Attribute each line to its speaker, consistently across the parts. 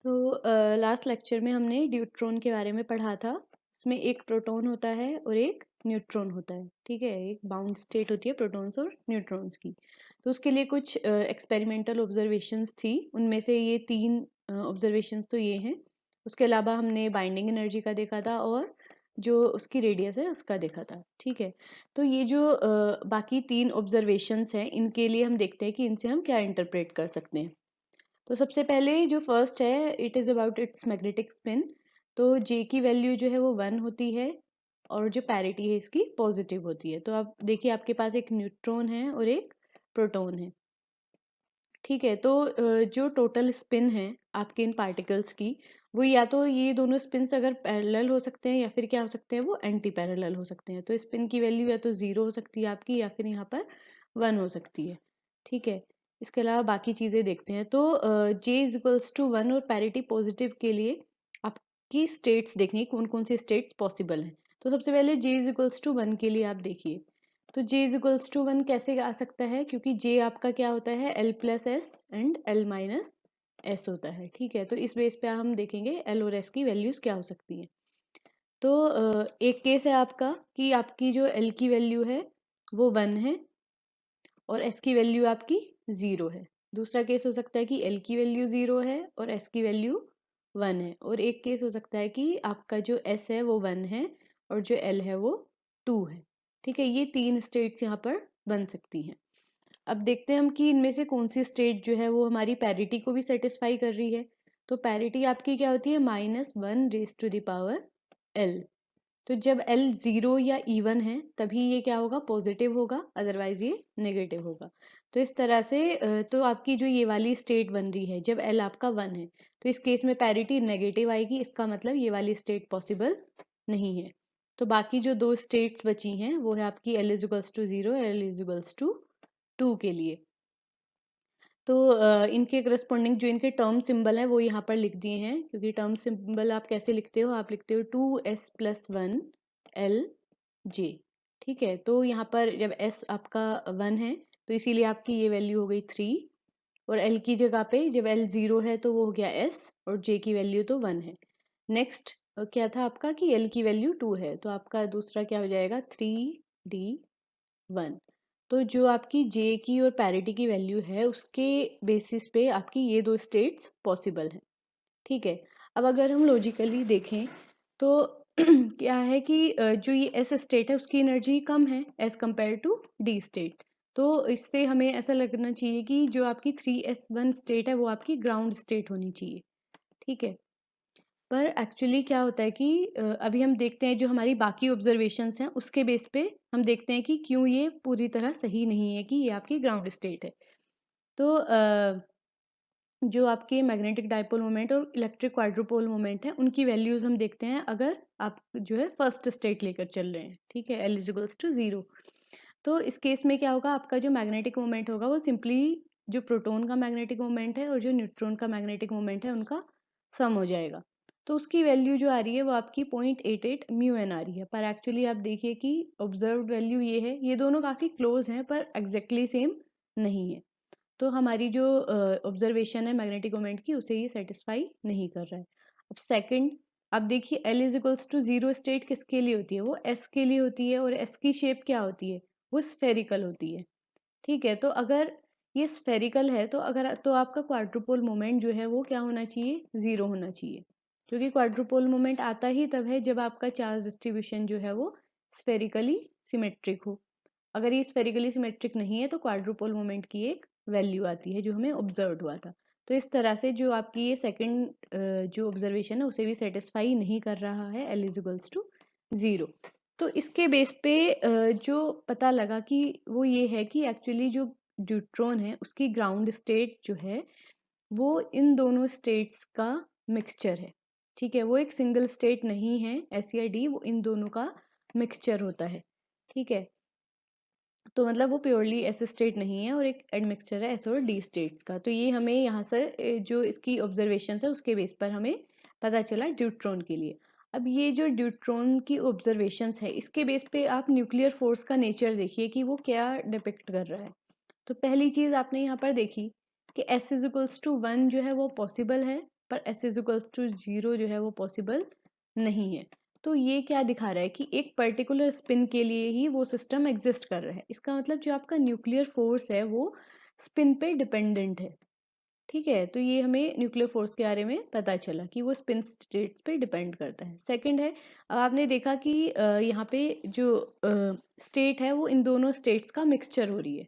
Speaker 1: तो last lecture में हमने ड्यूट्रॉन के बारे में पढ़ा था। उसमें एक प्रोटॉन होता है और एक न्यूट्रॉन होता है, ठीक है। एक बाउंड स्टेट होती है प्रोटॉन्स और न्यूट्रॉन्स की। तो उसके लिए कुछ एक्सपेरिमेंटल ऑब्जर्वेशंस थी, उनमें से ये 3 ऑब्जर्वेशंस तो ये हैं। उसके अलावा हमने बाइंडिंग एनर्जी का देखा था और जो उसकी रेडियस है उसका देखा था, ठीक है। तो ये जो बाकी 3 ऑब्जर्वेशंस हैं, इनके लिए हम देखते हैं कि इनसे हम क्या इंटरप्रेट कर सकते हैं। तो सबसे पहले जो फर्स्ट है, it is about it's magnetic spin. तो जे की वैल्यू जो है वो 1 होती है और जो पैरिटी है इसकी पॉजिटिव होती है। तो आप देखिए, आपके पास एक न्यूट्रॉन है और एक प्रोटॉन है, ठीक है। तो जो टोटल स्पिन है आपके इन पार्टिकल्स की, वो या तो ये दोनों स्पिन्स अगर पैरेलल हो सकते हैं या फिर क्या हो सकते हैं, वो एंटी पैरेलल हो सकते हैं। तो स्पिन की वैल्यू या तो 0 हो सकती है आपकी, या फिर यहाँ पर 1 हो सकती है, ठीक है। इसके अलावा बाकी चीज़ें देखते हैं। तो जे इज इक्वल्स टू 1 और पैरिटी पॉजिटिव के लिए आपकी स्टेट्स देखनी, कौन कौन सी स्टेट्स पॉसिबल हैं। तो सबसे पहले जे इज इक्वल्स टू 1 के लिए आप देखिए। तो j इज इक्वल्स टू 1 कैसे आ सकता है, क्योंकि j आपका क्या होता है, l plus S and l minus S होता है, ठीक है। तो इस बेस पे हम देखेंगे l और s की वैल्यूज क्या हो सकती हैं। तो एक केस है आपका कि आपकी जो l की वैल्यू है वो 1 है और s की वैल्यू आपकी 0 है। दूसरा केस हो सकता है कि l की वैल्यू 0 है और s की वैल्यू 1 है। और एक केस हो सकता है कि आपका जो s है वो 1 है और जो l है वो 2 है, ठीक है। ये 3 स्टेट्स यहाँ पर बन सकती हैं। अब देखते हैं हम कि इनमें से कौन सी स्टेट जो है वो हमारी पैरिटी को भी सेटिस्फाई कर रही है। तो पैरिटी आपकी क्या होती है, -1 raise to the power l। तो जब l 0 या इवन है तभी ये क्या होगा, पॉजिटिव होगा, अदरवाइज ये नेगेटिव होगा। तो इस तरह से तो आपकी जो ये वाली स्टेट बन रही है जब l आपका 1 है, तो इस केस में पैरिटी नेगेटिव आएगी। इसका मतलब ये वाली स्टेट पॉसिबल नहीं है। तो बाकी जो 2 स्टेट्स बची हैं वो है आपकी l is equals to 0, l is equals to 2 के लिए। तो इनके करस्पॉन्डिंग जो इनके टर्म सिंबल हैं वो यहाँ पर लिख दिए हैं, क्योंकि टर्म सिंबल आप कैसे लिखते हो, आप लिखते हो 2s प्लस 1 l j, ठीक है। तो यहाँ पर जब s आपका 1 है तो इसीलिए आपकी ये वैल्यू हो गई 3, और l की जगह पे जब l 0 है तो वो हो गया s और j की वैल्यू तो 1 है। नेक्स्ट क्या था आपका कि l की वैल्यू 2 है, तो आपका दूसरा क्या हो जाएगा, 3d1। तो जो आपकी जे की और पैरिटी की वैल्यू है उसके बेसिस पे आपकी ये 2 स्टेट्स पॉसिबल हैं, ठीक है। अब अगर हम लॉजिकली देखें तो क्या है कि जो ये एस स्टेट है उसकी एनर्जी कम है as compare to D state. तो इससे हमें ऐसा लगना चाहिए कि जो आपकी 3s1 स्टेट है वो आपकी ग्राउंड स्टेट होनी चाहिए, ठीक है। पर एक्चुअली क्या होता है कि अभी हम देखते हैं जो हमारी बाकी ऑब्जर्वेशंस हैं उसके बेस पे हम देखते हैं कि क्यों ये पूरी तरह सही नहीं है कि ये आपकी ग्राउंड स्टेट है। तो जो आपके मैग्नेटिक डाइपोल मोमेंट और इलेक्ट्रिक क्वाड्रुपोल मोमेंट है उनकी वैल्यूज हम देखते हैं अगर आप जो है फर्स्ट स्टेट लेकर चल रहे हैं, ठीक है, l इजिकल्स टू 0। तो इस केस में क्या होगा, आपका जो मैग्नेटिक मोमेंट होगा वो सिंपली जो प्रोटॉन का मैग्नेटिक मोमेंट है और जो न्यूट्रॉन का मैग्नेटिक मोमेंट है उनका सम हो जाएगा। तो उसकी वैल्यू जो आ रही है वो आपकी 0.88 म्यू एन आ रही है। पर एक्चुअली आप देखिए कि ऑब्जर्व्ड वैल्यू ये है, ये दोनों काफ़ी क्लोज हैं पर एग्जैक्टली सेम नहीं है। तो हमारी जो ऑब्जर्वेशन है मैग्नेटिक मोमेंट की उसे ये सेटिस्फाई नहीं कर रहा है। अब सेकंड, अब देखिए l is equals to 0 state किसके लिए होती है, वो s के लिए होती है, और s की शेप क्या होती है, वो स्फेरिकल होती है, ठीक है। तो अगर ये स्फेरिकल है तो अगर तो आपका क्वाड्रुपोल मोमेंट जो है वो क्या होना चाहिए, 0 होना चाहिए, क्योंकि क्वाड्रुपोल मोमेंट आता ही तब है जब आपका चार्ज डिस्ट्रीब्यूशन जो है वो स्फेरिकली सिमेट्रिक हो। अगर ये स्फेरिकली सिमेट्रिक नहीं है तो क्वाड्रुपोल मोमेंट की एक वैल्यू आती है जो हमें ऑब्जर्व हुआ था। तो इस तरह से जो आपकी ये सेकंड जो ऑब्जर्वेशन है उसे भी सेटिस्फाई नहीं कर रहा है l इज इक्वल्स टू 0। तो इसके बेस पे जो पता लगा कि वो ये है कि एक्चुअली जो ड्यूट्रॉन है उसकी ग्राउंड स्टेट जो है वो इन दोनों स्टेट्स का मिक्सचर है, ठीक है। वो एक सिंगल स्टेट नहीं है एस या डी, वो इन दोनों का मिक्सचर होता है, ठीक है। तो मतलब वो प्योरली एस स्टेट नहीं है और एक एडमिक्सचर है एस और डी स्टेट्स का। तो ये हमें यहाँ से जो इसकी ऑब्जर्वेशन है उसके बेस पर हमें पता चला ड्यूट्रॉन के लिए। अब ये जो ड्यूट्रॉन की ऑब्जर्वेशंस है इसके बेस पे आप न्यूक्लियर फोर्स का नेचर देखिए कि वो क्या डिपिक्ट कर रहा है। तो पहली चीज़ आपने यहाँ पर देखी कि एस इज इक्वल्स टू 1 जो है वो पॉसिबल है, पर s इज इक्वल्स टू 0 जो है वो पॉसिबल नहीं है। तो ये क्या दिखा रहा है कि एक पर्टिकुलर स्पिन के लिए ही वो सिस्टम एग्जिस्ट कर रहा है। इसका मतलब जो आपका न्यूक्लियर फोर्स है वो स्पिन पे डिपेंडेंट है। ठीक है, तो ये हमें न्यूक्लियर फोर्स के बारे में पता चला कि वो स्पिन स्टेट्स पे डिपेंड करता है। सेकंड है, अब आपने देखा कि यहाँ पे जो स्टेट है वो इन दोनों स्टेट्स का मिक्सचर हो रही है,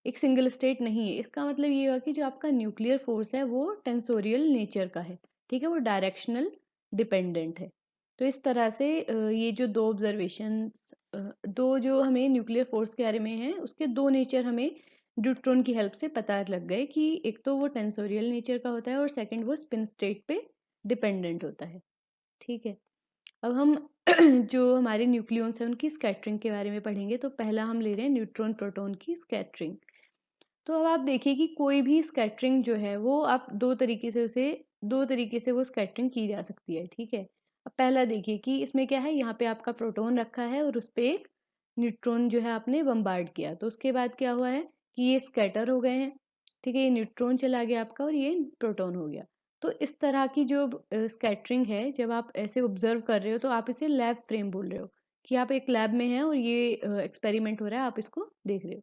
Speaker 1: एक सिंगल स्टेट नहीं है। इसका मतलब ये हुआ कि जो आपका न्यूक्लियर फोर्स है वो टेंसोरियल नेचर का है। ठीक है, वो डायरेक्शनल डिपेंडेंट है। तो इस तरह से ये जो दो ऑब्जर्वेशंस, दो जो हमें न्यूक्लियर फोर्स के बारे में है उसके दो नेचर हमें ड्यूट्रॉन की हेल्प से पता लग गए कि एक तो वो टेंसोरियल नेचर का होता है और सेकंड वो स्पिन स्टेट पे डिपेंडेंट होता है। ठीक है, अब हम जो हमारे न्यूक्लियॉन्स हैं उनकी स्कैटरिंग के बारे में पढ़ेंगे। तो पहला हम ले रहे हैं न्यूट्रॉन प्रोटॉन की स्कैटरिंग। तो अब आप देखिए कि कोई भी स्कैटरिंग जो है वो आप दो तरीके से वो स्कैटरिंग की जा सकती है। ठीक है, अब पहला देखिए कि इसमें क्या है, यहाँ पे आपका प्रोटॉन रखा है और उस पर एक न्यूट्रॉन जो है आपने बम्बार्ड किया। तो उसके बाद क्या हुआ है कि ये स्कैटर हो गए हैं। ठीक है, ये न्यूट्रॉन चला गया आपका और ये प्रोटॉन हो गया। तो इस तरह की जो स्कैटरिंग है, जब आप ऐसे ऑब्जर्व कर रहे हो तो आप इसे लैब फ्रेम बोल रहे हो कि आप एक लैब में हैं और ये एक्सपेरिमेंट हो रहा है, आप इसको देख रहे हो।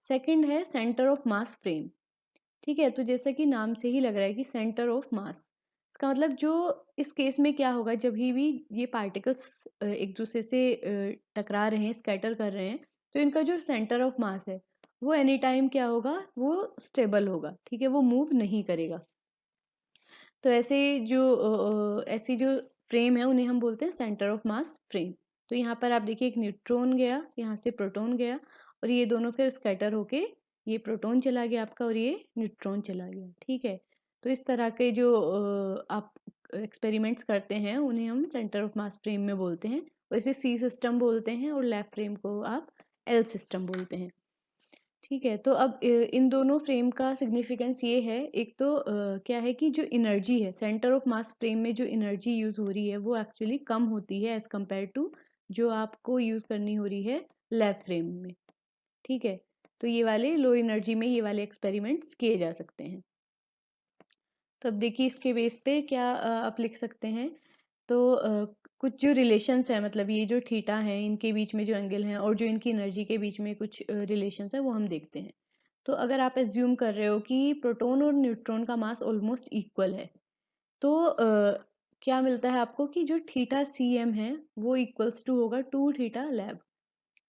Speaker 1: सेकंड है सेंटर ऑफ मास फ्रेम। ठीक है, तो जैसा कि नाम से ही लग रहा है कि सेंटर ऑफ मास, इसका मतलब जो इस केस में क्या होगा, जब भी ये पार्टिकल्स एक दूसरे से टकरा रहे हैं, स्कैटर कर रहे हैं, तो इनका जो सेंटर ऑफ मास है वो एनी टाइम क्या होगा, वो स्टेबल होगा। ठीक है, वो मूव नहीं करेगा। तो ऐसी जो फ्रेम है उन्हें हम बोलते हैं सेंटर ऑफ मास फ्रेम। तो यहाँ पर आप देखिए एक न्यूट्रॉन गया, यहाँ से प्रोटॉन गया और ये दोनों फिर स्कैटर होके ये प्रोटॉन चला गया आपका और ये न्यूट्रॉन चला गया। ठीक है, तो इस तरह के जो आप एक्सपेरिमेंट्स करते हैं उन्हें हम सेंटर ऑफ मास फ्रेम में बोलते हैं। वैसे सी सिस्टम बोलते हैं और लैब फ्रेम को आप एल सिस्टम बोलते हैं। ठीक है, तो अब इन दोनों फ्रेम का सिग्निफिकेंस ये है, एक तो क्या है कि जो एनर्जी है सेंटर ऑफ मास फ्रेम में, जो एनर्जी यूज़ हो रही है वो एक्चुअली कम होती है एज़ कम्पेयर टू जो आपको यूज़ करनी हो रही है लैब फ्रेम में। ठीक है, तो ये वाले लो एनर्जी में ये वाले एक्सपेरिमेंट्स किए जा सकते हैं। तो अब देखिए इसके बेस पे क्या आप लिख सकते हैं। तो कुछ जो रिलेशंस है, मतलब ये जो थीटा है इनके बीच में जो एंगल हैं और जो इनकी एनर्जी के बीच में कुछ रिलेशंस है वो हम देखते हैं। तो अगर आप एज्यूम कर रहे हो कि प्रोटॉन और न्यूट्रॉन का मास ऑलमोस्ट इक्वल है, तो क्या मिलता है आपको कि जो थीटा सी एम है वो इक्वल्स टू होगा 2 थीटा लैब।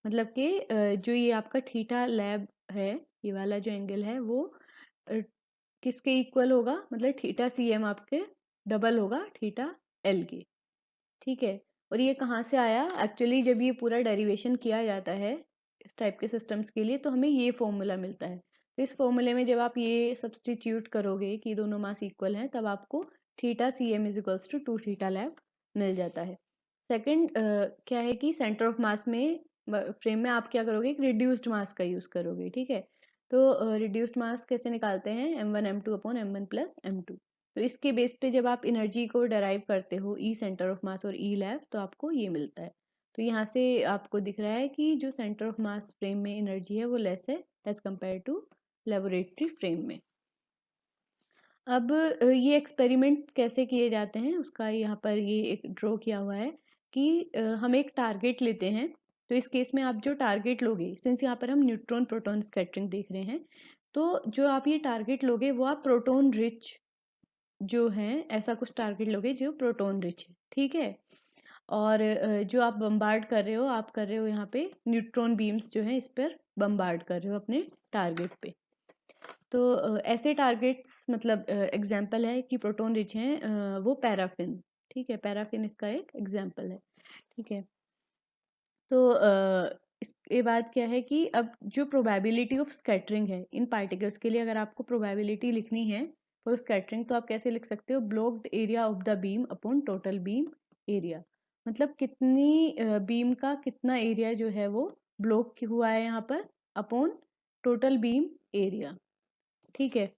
Speaker 1: मतलब कि जो ये आपका थीटा लैब है, ये वाला जो एंगल है वो अ, किसके इक्वल होगा, मतलब थीटा सी एम आपके डबल होगा थीटा एल के। ठीक है, और ये कहाँ से आया, एक्चुअली जब ये पूरा डेरिवेशन किया जाता है इस टाइप के सिस्टम्स के लिए तो हमें ये फॉर्मूला मिलता है। तो इस फॉर्मूले में जब आप ये सब्सटीट्यूट करोगे कि दोनों मास इक्वल हैं, तब आपको theta C M is equals to 2 theta lab मिल जाता है। सेकंड क्या है कि सेंटर ऑफ मास में फ्रेम में आप क्या करोगे, एक रिड्यूस्ड मास का यूज़ करोगे। ठीक है, तो रिड्यूस्ड मास कैसे निकालते हैं, m1 m2 upon m1 plus m2। तो इसके बेस पे जब आप एनर्जी को डराइव करते हो ई सेंटर ऑफ मास और ई लैब, तो आपको ये मिलता है। तो यहाँ से आपको दिख रहा है कि जो सेंटर ऑफ मास फ्रेम में एनर्जी है वो लेस है as compare to laboratory frame में। अब ये एक्सपेरिमेंट कैसे किए जाते हैं उसका यहाँ पर ये एक ड्रॉ किया हुआ है कि हम एक टारगेट लेते हैं। तो इस केस में आप जो टारगेट लोगे, सिंस यहाँ पर हम न्यूट्रॉन प्रोटॉन स्कैटरिंग देख रहे हैं, तो जो आप ये टारगेट लोगे वो आप प्रोटॉन रिच जो हैं, ऐसा कुछ टारगेट लोगे जो प्रोटॉन रिच है। ठीक है, और जो आप बम्बार्ड कर रहे हो, आप कर रहे हो यहाँ पे न्यूट्रॉन बीम्स जो हैं इस पर बम्बार्ड कर रहे हो अपने टारगेट पे। तो ऐसे टारगेट्स, मतलब एग्जांपल है कि प्रोटॉन रिच हैं, वो पैराफिन। ठीक है, पैराफिन इसका एक एग्जांपल है। ठीक है, तो इसके बाद क्या है कि अब जो प्रोबेबिलिटी ऑफ स्कैटरिंग है इन पार्टिकल्स के लिए, अगर आपको प्रोबेबिलिटी लिखनी है फॉर स्कैटरिंग, तो आप कैसे लिख सकते हो, blocked area of the beam upon total beam area. मतलब कितनी बीम का कितना एरिया जो है वो ब्लॉक हुआ है यहाँ पर अपॉन टोटल बीम एरिया। ठीक है,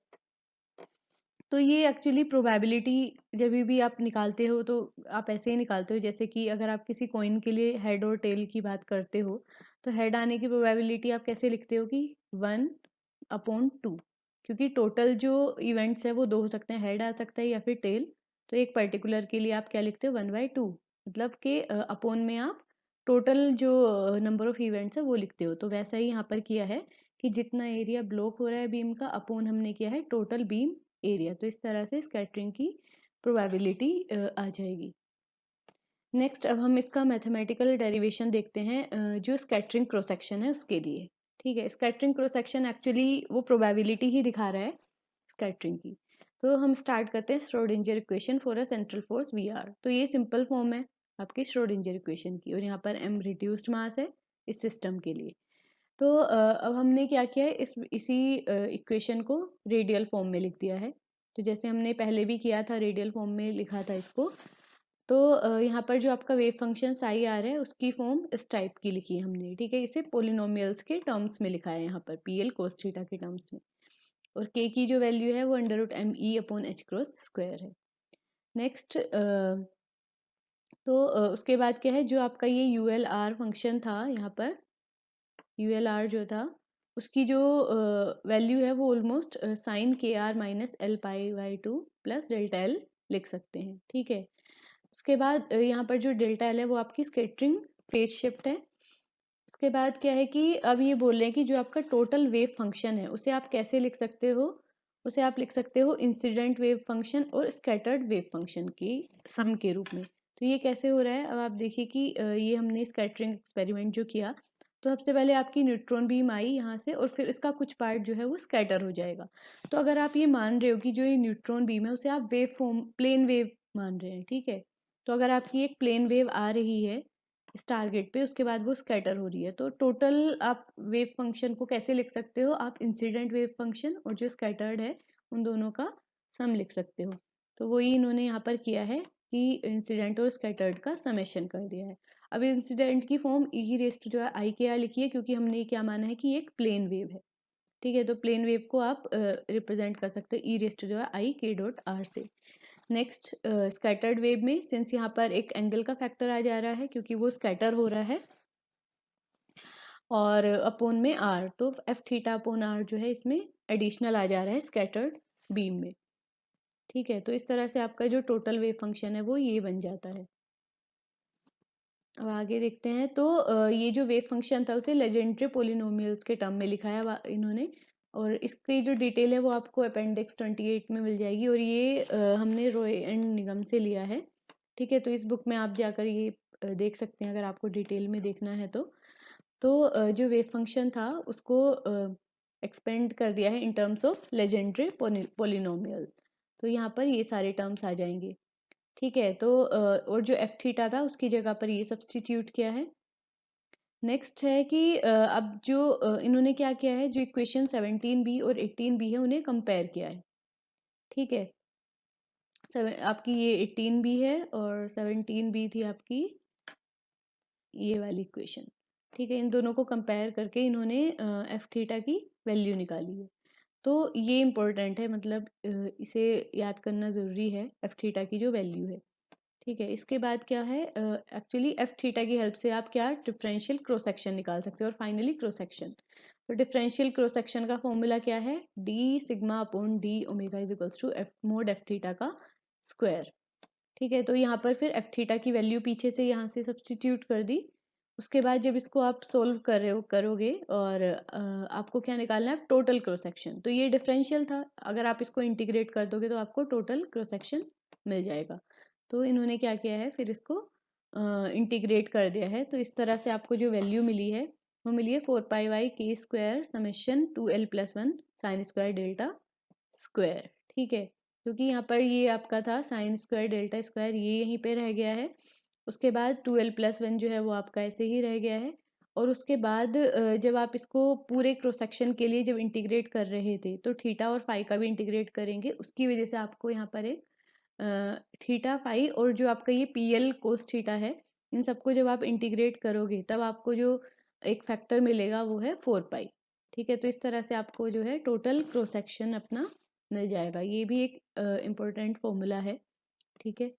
Speaker 1: तो ये एक्चुअली प्रोबेबिलिटी जब भी आप निकालते हो तो आप ऐसे ही निकालते हो, जैसे कि अगर आप किसी कॉइन के लिए हेड और टेल की बात करते हो, तो हेड आने की प्रोबेबिलिटी आप कैसे लिखते हो कि 1/2, क्योंकि टोटल जो इवेंट्स है वो दो हो सकते हैं, हेड आ सकता है या फिर टेल तो एक पर्टिकुलर के लिए आप क्या लिखते हो 1/2, मतलब कि अपोन में आप टोटल जो नंबर ऑफ इवेंट्स है वो लिखते हो। तो वैसा ही यहाँ पर किया है कि जितना एरिया ब्लॉक हो रहा है बीम का अपोन हमने किया है टोटल बीम एरिया। तो इस तरह से स्कैटरिंग की प्रोबेबिलिटी आ जाएगी। नेक्स्ट अब हम इसका मैथमेटिकल डेरिवेशन देखते हैं जो स्कैटरिंग क्रॉस सेक्शन है उसके लिए। ठीक है, स्कैटरिंग क्रॉस सेक्शन एक्चुअली वो प्रोबेबिलिटी ही दिखा रहा है स्कैटरिंग की। तो हम स्टार्ट करते हैं Schrodinger equation for a central force we are. तो ये सिंपल फॉर्म है आपकी श्रोडिंजर इक्वेशन की, और यहाँ पर m रिड्यूस्ड मास है इस सिस्टम के लिए। तो अब हमने क्या किया है, इसी इक्वेशन को रेडियल फॉर्म में लिख दिया है। तो जैसे हमने पहले भी किया था, रेडियल फॉर्म में लिखा था इसको। तो यहाँ पर जो आपका वेव फंक्शन साई आ रहा है उसकी फॉर्म इस टाइप की लिखी है हमने। ठीक है, इसे पोलिनोमियल्स के टर्म्स में लिखा है यहाँ पर, पी एल कोस थीटा के टर्म्स में। और के की जो वैल्यू है वो √m/e/h² है। नेक्स्ट तो उसके बाद क्या है, जो आपका ये ULR फंक्शन था यहाँ पर, ULR जो था उसकी जो वैल्यू है वो almost sine KR-L π/2 plus delta L लिख सकते हैं। ठीक है, उसके बाद यहाँ पर जो डेल्टा एल है वो आपकी स्कैटरिंग फेज शिफ्ट है। उसके बाद क्या है कि अब ये बोल रहे हैं कि जो आपका टोटल वेव फंक्शन है उसे आप कैसे लिख सकते हो, उसे आप लिख सकते हो इंसिडेंट वेव फंक्शन और स्कैटर्ड वेव फंक्शन की सम के रूप में। तो ये कैसे हो रहा है, अब आप देखिए कि ये हमने स्कैटरिंग एक्सपेरिमेंट जो किया, तो सबसे पहले आपकी न्यूट्रॉन बीम आई यहाँ से और फिर इसका कुछ पार्ट जो है वो स्कैटर हो जाएगा। तो अगर आप ये मान रहे हो कि जो ये न्यूट्रॉन बीम है उसे आप वेव फॉर्म प्लेन वेव मान रहे हैं, ठीक है, तो अगर आपकी एक प्लेन वेव आ रही है इस टारगेट पे, उसके बाद वो स्कैटर हो रही है, तो टोटल आप वेव फंक्शन को कैसे लिख सकते हो, आप इंसिडेंट वेव फंक्शन और जो स्कैटर्ड है उन दोनों का सम लिख सकते हो। तो वही इन्होंने यहाँ पर किया है कि इंसिडेंट और स्कैटर्ड का समेशन कर दिया है। अब इंसिडेंट की फॉर्म e जो है IKR लिखी है, क्योंकि हमने क्या माना है कि ये एक प्लेन वेव है। ठीक है, तो प्लेन वेव को आप रिप्रेजेंट कर सकते हो जो है IK.R से। नेक्स्ट स्कैटर्ड वेव में सिंस यहाँ पर एक एंगल का फैक्टर आ जा रहा है क्योंकि वो स्कैटर हो रहा है, और अपोन में R, तो F(θ/R) जो है इसमें एडिशनल आ जा रहा है स्कैटर्ड बीम में। ठीक है, तो इस तरह से आपका जो टोटल वेव फंक्शन है वो ये बन जाता है। अब आगे देखते हैं। तो ये जो वेव फंक्शन था उसे लेजेंड्रे पोलिनोमियल्स के टर्म में लिखा है इन्होंने, और इसकी जो डिटेल है वो आपको अपेंडिक्स 28 में मिल जाएगी, और ये हमने रॉय एंड निगम से लिया है। ठीक है, तो इस बुक में आप जाकर ये देख सकते हैं अगर आपको डिटेल में देखना है तो। जो वेव फंक्शन था उसको एक्सपेंड कर दिया है in terms of Legendre polynomial. तो यहाँ पर ये सारे टर्म्स आ जाएंगे। ठीक है, तो और जो F(θ) था उसकी जगह पर ये सब्स्टिट्यूट किया है। नेक्स्ट है कि अब जो इन्होंने क्या किया है, जो इक्वेशन 17B और 18B है उन्हें कंपेयर किया है। ठीक है, आपकी ये 18B है और 17B थी आपकी ये वाली इक्वेशन। ठीक है, इन दोनों को कंपेयर करके इन्होंने F(θ) की वैल्यू निकाली है। तो ये इम्पोर्टेंट है, मतलब इसे याद करना ज़रूरी है F(θ) की जो वैल्यू है। ठीक है, इसके बाद क्या है, एक्चुअली F(θ) की हेल्प से आप क्या डिफरेंशियल क्रॉस सेक्शन निकाल सकते हो, और फाइनली क्रॉस सेक्शन। तो डिफरेंशियल क्रॉस सेक्शन का फॉर्मूला क्या है, d(σ/d)ω = F(mod)F(θ) का स्क्वायर। ठीक है, तो यहाँ पर फिर F(θ) की वैल्यू पीछे से यहाँ से सब्स्टिट्यूट कर दी। उसके बाद जब इसको आप सोल्व कर रहे हो करोगे और आपको क्या निकालना है, टोटल क्रॉस सेक्शन। तो ये डिफरेंशियल था, अगर आप इसको इंटीग्रेट कर दोगे तो आपको टोटल क्रॉस सेक्शन मिल जाएगा। तो इन्होंने क्या किया है, फिर इसको इंटीग्रेट कर दिया है। तो इस तरह से आपको जो वैल्यू मिली है वो मिली है 4π/k² sin²डेल्टा²। ठीक है, क्योंकि यहाँ पर ये आपका था sin²डेल्टा² ये यहीं पे रह गया है। उसके बाद 2l+1 जो है वो आपका ऐसे ही रह गया है। और उसके बाद जब आप इसको पूरे क्रॉस सेक्शन के लिए जब इंटीग्रेट कर रहे थे तो थीटा और फाई का भी इंटीग्रेट करेंगे, उसकी वजह से आपको यहाँ पर एक थीटा फाई और जो आपका ये PL कोस थीटा है, इन सबको जब आप इंटीग्रेट करोगे तब आपको जो एक फैक्टर मिलेगा वो है 4π। ठीक है, तो इस तरह से आपको जो है टोटल क्रॉस सेक्शन अपना मिल जाएगा। ये भी एक इम्पोर्टेंट फॉर्मूला है। ठीक है,